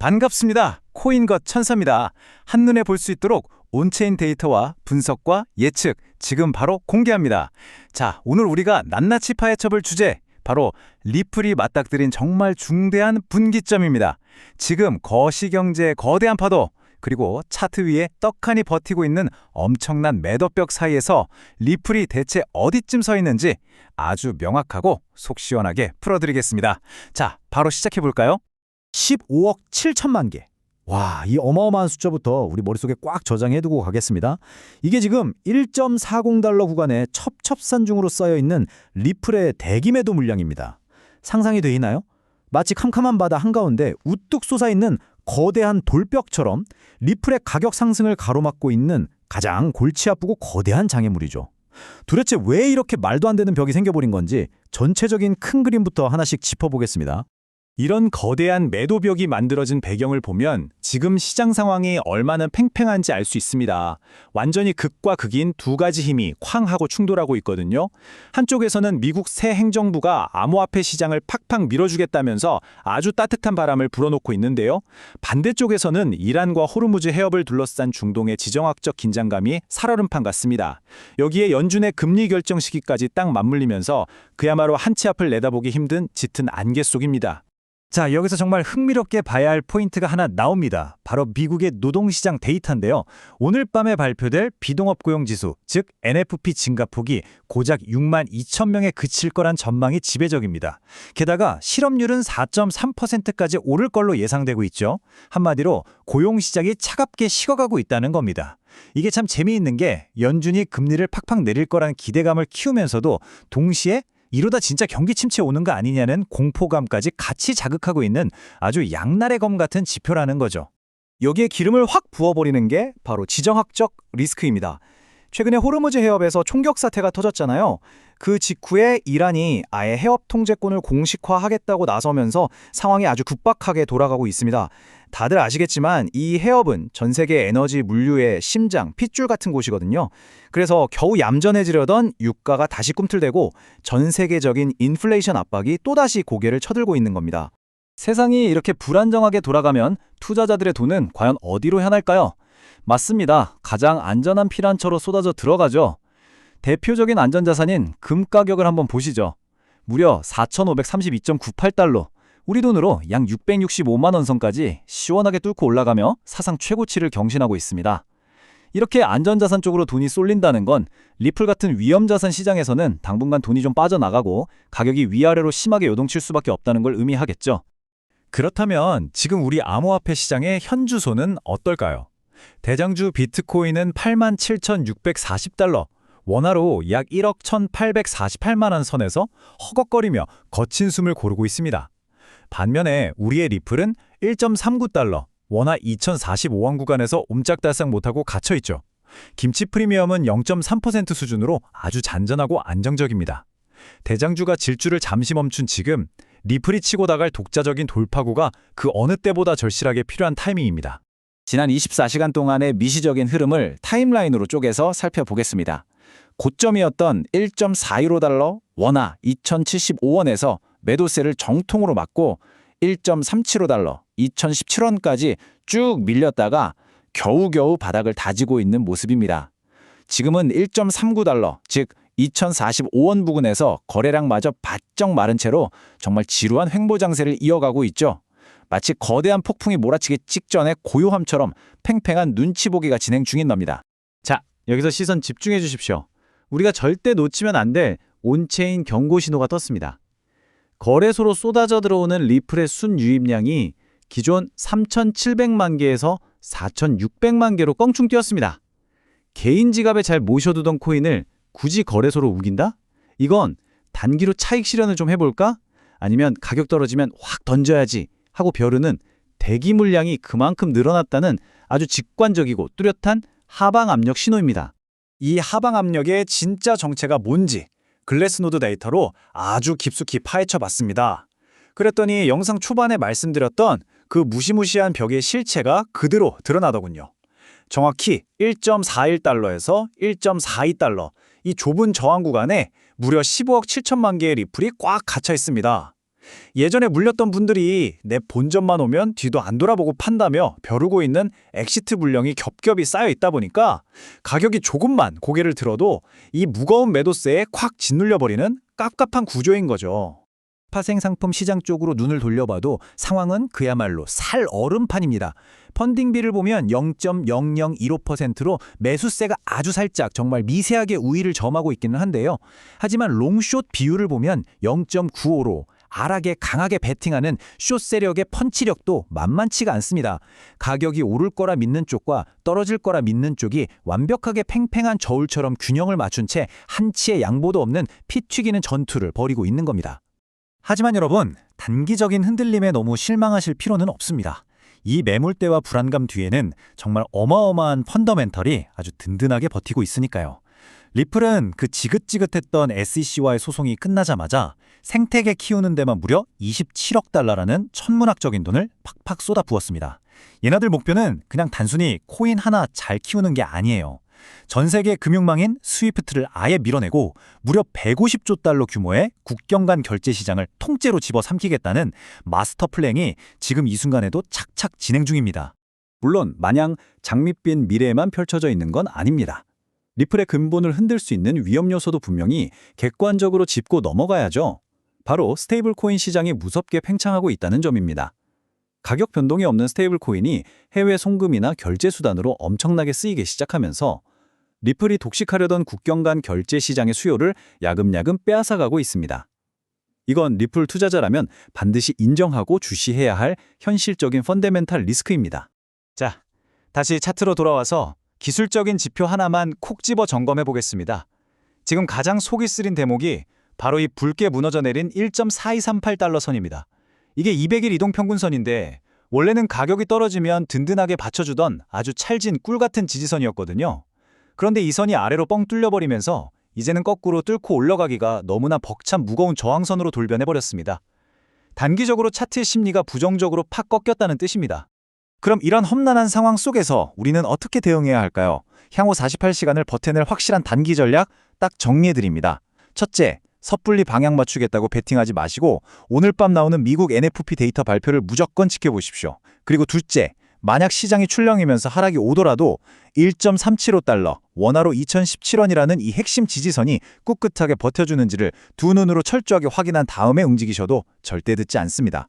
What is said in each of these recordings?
반갑습니다. 코인것 천사입니다. 한눈에 볼 수 있도록 온체인 데이터와 분석과 예측 지금 바로 공개합니다. 자, 오늘 우리가 낱낱이 파헤쳐볼 주제 바로 리플이 맞닥뜨린 정말 중대한 분기점입니다. 지금 거시경제의 거대한 파도 그리고 차트 위에 떡하니 버티고 있는 엄청난 매도벽 사이에서 리플이 대체 어디쯤 서 있는지 아주 명확하고 속 시원하게 풀어드리겠습니다. 자, 바로 시작해볼까요? 15억 7천만 개. 와, 이 어마어마한 숫자부터 우리 머릿속에 꽉 저장해두고 가겠습니다. 이게 지금 1.40달러 구간에 첩첩산중으로 쌓여있는 리플의 대기 매도 물량입니다. 상상이 되시나요? 마치 캄캄한 바다 한가운데 우뚝 솟아있는 거대한 돌벽처럼 리플의 가격 상승을 가로막고 있는 가장 골치 아프고 거대한 장애물이죠. 도대체 왜 이렇게 말도 안 되는 벽이 생겨버린 건지 전체적인 큰 그림부터 하나씩 짚어보겠습니다. 이런 거대한 매도벽이 만들어진 배경을 보면 지금 시장 상황이 얼마나 팽팽한지 알 수 있습니다. 완전히 극과 극인 두 가지 힘이 쾅 하고 충돌하고 있거든요. 한쪽에서는 미국 새 행정부가 암호화폐 시장을 팍팍 밀어주겠다면서 아주 따뜻한 바람을 불어놓고 있는데요. 반대쪽에서는 이란과 호르무즈 해협을 둘러싼 중동의 지정학적 긴장감이 살얼음판 같습니다. 여기에 연준의 금리 결정 시기까지 딱 맞물리면서 그야말로 한 치 앞을 내다보기 힘든 짙은 안개 속입니다. 자, 여기서 정말 흥미롭게 봐야 할 포인트가 하나 나옵니다. 바로 미국의 노동시장 데이터인데요. 오늘 밤에 발표될 비동업 고용지수, 즉 NFP 증가폭이 고작 6만 2천 명에 그칠 거란 전망이 지배적입니다. 게다가 실업률은 4.3%까지 오를 걸로 예상되고 있죠. 한마디로 고용시장이 차갑게 식어가고 있다는 겁니다. 이게 참 재미있는 게 연준이 금리를 팍팍 내릴 거란 기대감을 키우면서도 동시에 이러다 진짜 경기 침체 오는 거 아니냐는 공포감까지 같이 자극하고 있는 아주 양날의 검 같은 지표라는 거죠. 여기에 기름을 확 부어버리는 게 바로 지정학적 리스크입니다. 최근에 호르무즈 해협에서 총격 사태가 터졌잖아요. 그 직후에 이란이 아예 해협 통제권을 공식화하겠다고 나서면서 상황이 아주 급박하게 돌아가고 있습니다. 다들 아시겠지만 이 해협은 전 세계 에너지 물류의 심장, 핏줄 같은 곳이거든요. 그래서 겨우 얌전해지려던 유가가 다시 꿈틀대고 전 세계적인 인플레이션 압박이 또다시 고개를 쳐들고 있는 겁니다. 세상이 이렇게 불안정하게 돌아가면 투자자들의 돈은 과연 어디로 향할까요? 맞습니다. 가장 안전한 피난처로 쏟아져 들어가죠. 대표적인 안전자산인 금 가격을 한번 보시죠. 무려 4,532.98달러, 우리 돈으로 약 665만 원 선까지 시원하게 뚫고 올라가며 사상 최고치를 경신하고 있습니다. 이렇게 안전자산 쪽으로 돈이 쏠린다는 건 리플 같은 위험자산 시장에서는 당분간 돈이 좀 빠져나가고 가격이 위아래로 심하게 요동칠 수밖에 없다는 걸 의미하겠죠. 그렇다면 지금 우리 암호화폐 시장의 현주소는 어떨까요? 대장주 비트코인은 87,640달러, 원화로 약 1억 1,848만 원 선에서 허걱거리며 거친 숨을 고르고 있습니다. 반면에 우리의 리플은 1.39달러, 원화 2,045원 구간에서 옴짝달싹 못하고 갇혀있죠. 김치 프리미엄은 0.3% 수준으로 아주 잔잔하고 안정적입니다. 대장주가 질주를 잠시 멈춘 지금, 리플이 치고 나갈 독자적인 돌파구가 그 어느 때보다 절실하게 필요한 타이밍입니다. 지난 24시간 동안의 미시적인 흐름을 타임라인으로 쪼개서 살펴보겠습니다. 고점이었던 1.415달러, 원화 2,075원에서 매도세를 정통으로 맞고 1.375달러, 2,017원까지 쭉 밀렸다가 겨우겨우 바닥을 다지고 있는 모습입니다. 지금은 1.39달러, 즉 2,045원 부근에서 거래량마저 바쩍 마른 채로 정말 지루한 횡보 장세를 이어가고 있죠. 마치 거대한 폭풍이 몰아치기 직전의 고요함처럼 팽팽한 눈치 보기가 진행 중인 겁니다. 자, 여기서 시선 집중해 주십시오. 우리가 절대 놓치면 안 될 온체인 경고 신호가 떴습니다. 거래소로 쏟아져 들어오는 리플의 순유입량이 기존 3,700만 개에서 4,600만 개로 껑충 뛰었습니다. 개인 지갑에 잘 모셔두던 코인을 굳이 거래소로 우긴다? 이건 단기로 차익 실현을 좀 해볼까? 아니면 가격 떨어지면 확 던져야지 하고 벼르는 대기 물량이 그만큼 늘어났다는 아주 직관적이고 뚜렷한 하방 압력 신호입니다. 이 하방 압력의 진짜 정체가 뭔지 글래스노드 데이터로 아주 깊숙이 파헤쳐 봤습니다. 그랬더니 영상 초반에 말씀드렸던 그 무시무시한 벽의 실체가 그대로 드러나더군요. 정확히 1.41달러에서 1.42달러, 이 좁은 저항 구간에 무려 15억 7천만 개의 리플이 꽉 갇혀 있습니다. 예전에 물렸던 분들이 내 본전만 오면 뒤도 안 돌아보고 판다며 벼르고 있는 엑시트 물량이 겹겹이 쌓여 있다 보니까 가격이 조금만 고개를 들어도 이 무거운 매도세에 콱 짓눌려버리는 깝깝한 구조인 거죠. 파생상품 시장 쪽으로 눈을 돌려봐도 상황은 그야말로 살얼음판입니다. 펀딩비를 보면 0.0015%로 매수세가 아주 살짝 정말 미세하게 우위를 점하고 있기는 한데요. 하지만 롱숏 비율을 보면 0.95로 알하게 강하게 베팅하는 숏 세력의 펀치력도 만만치가 않습니다. 가격이 오를 거라 믿는 쪽과 떨어질 거라 믿는 쪽이 완벽하게 팽팽한 저울처럼 균형을 맞춘 채 한치의 양보도 없는 피 튀기는 전투를 벌이고 있는 겁니다. 하지만 여러분, 단기적인 흔들림에 너무 실망하실 필요는 없습니다. 이 매물대와 불안감 뒤에는 정말 어마어마한 펀더멘털이 아주 든든하게 버티고 있으니까요. 리플은 그 지긋지긋했던 SEC와의 소송이 끝나자마자 생태계 키우는 데만 무려 27억 달러라는 천문학적인 돈을 팍팍 쏟아부었습니다. 얘네들 목표는 그냥 단순히 코인 하나 잘 키우는 게 아니에요. 전 세계 금융망인 스위프트를 아예 밀어내고 무려 150조 달러 규모의 국경 간 결제 시장을 통째로 집어삼키겠다는 마스터 플랜이 지금 이 순간에도 착착 진행 중입니다. 물론 마냥 장밋빛 미래에만 펼쳐져 있는 건 아닙니다. 리플의 근본을 흔들 수 있는 위험 요소도 분명히 객관적으로 짚고 넘어가야죠. 바로 스테이블 코인 시장이 무섭게 팽창하고 있다는 점입니다. 가격 변동이 없는 스테이블 코인이 해외 송금이나 결제 수단으로 엄청나게 쓰이기 시작하면서 리플이 독식하려던 국경 간 결제 시장의 수요를 야금야금 빼앗아가고 있습니다. 이건 리플 투자자라면 반드시 인정하고 주시해야 할 현실적인 펀더멘탈 리스크입니다. 자, 다시 차트로 돌아와서 기술적인 지표 하나만 콕 집어 점검해 보겠습니다. 지금 가장 속이 쓰린 대목이 바로 이 붉게 무너져 내린 1.4238달러 선입니다. 이게 200일 이동평균선인데 원래는 가격이 떨어지면 든든하게 받쳐주던 아주 찰진 꿀 같은 지지선이었거든요. 그런데 이 선이 아래로 뻥 뚫려버리면서 이제는 거꾸로 뚫고 올라가기가 너무나 벅찬 무거운 저항선으로 돌변해버렸습니다. 단기적으로 차트의 심리가 부정적으로 팍 꺾였다는 뜻입니다. 그럼 이런 험난한 상황 속에서 우리는 어떻게 대응해야 할까요? 향후 48시간을 버텨낼 확실한 단기 전략 딱 정리해드립니다. 첫째, 섣불리 방향 맞추겠다고 베팅하지 마시고 오늘 밤 나오는 미국 NFP 데이터 발표를 무조건 지켜보십시오. 그리고 둘째, 만약 시장이 출렁이면서 하락이 오더라도 1.375달러, 원화로 2017원이라는 이 핵심 지지선이 꿋꿋하게 버텨주는지를 두 눈으로 철저하게 확인한 다음에 움직이셔도 절대 듣지 않습니다.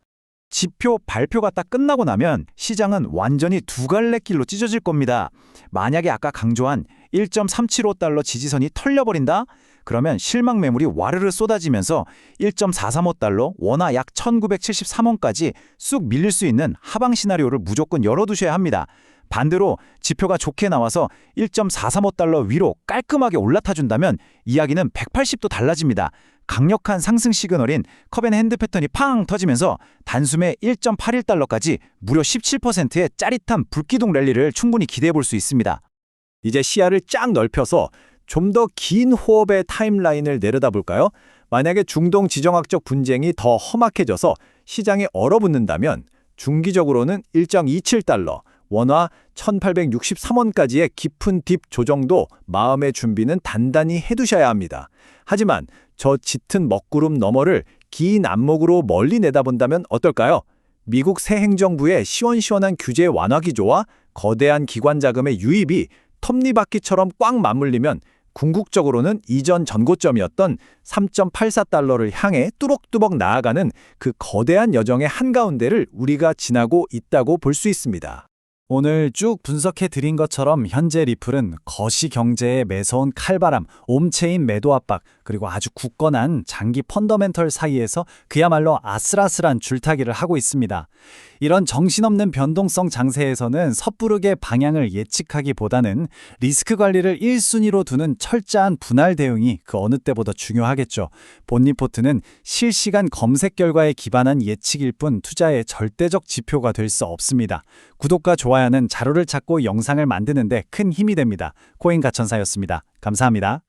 지표 발표가 딱 끝나고 나면 시장은 완전히 두 갈래 길로 찢어질 겁니다. 만약에 아까 강조한 1.375달러 지지선이 털려버린다? 그러면 실망 매물이 와르르 쏟아지면서 1.435달러, 원화 약 1973원까지 쑥 밀릴 수 있는 하방 시나리오를 무조건 열어두셔야 합니다. 반대로 지표가 좋게 나와서 1.435달러 위로 깔끔하게 올라타준다면 이야기는 180도 달라집니다. 강력한 상승 시그널인 컵앤핸드 패턴이 팡 터지면서 단숨에 1.81달러까지 무려 17%의 짜릿한 불기둥 랠리를 충분히 기대해 볼 수 있습니다. 이제 시야를 쫙 넓혀서 좀 더 긴 호흡의 타임라인을 내려다볼까요? 만약에 중동 지정학적 분쟁이 더 험악해져서 시장에 얼어붙는다면 중기적으로는 1.27달러, 원화 1863원까지의 깊은 딥 조정도 마음의 준비는 단단히 해두셔야 합니다. 하지만 저 짙은 먹구름 너머를 긴 안목으로 멀리 내다본다면 어떨까요? 미국 새 행정부의 시원시원한 규제 완화 기조와 거대한 기관 자금의 유입이 톱니바퀴처럼 꽉 맞물리면 궁극적으로는 이전 전고점이었던 3.84달러를 향해 뚜벅뚜벅 나아가는 그 거대한 여정의 한가운데를 우리가 지나고 있다고 볼 수 있습니다. 오늘 쭉 분석해 드린 것처럼 현재 리플은 거시 경제의 매서운 칼바람, 옴체인 매도 압박, 그리고 아주 굳건한 장기 펀더멘털 사이에서 그야말로 아슬아슬한 줄타기를 하고 있습니다. 이런 정신없는 변동성 장세에서는 섣부르게 방향을 예측하기보다는 리스크 관리를 1순위로 두는 철저한 분할 대응이 그 어느 때보다 중요하겠죠. 본 리포트는 실시간 검색 결과에 기반한 예측일 뿐 투자의 절대적 지표가 될 수 없습니다. 구독과 좋아요는 자료를 찾고 영상을 만드는 데 큰 힘이 됩니다. 코인 가천사였습니다. 감사합니다.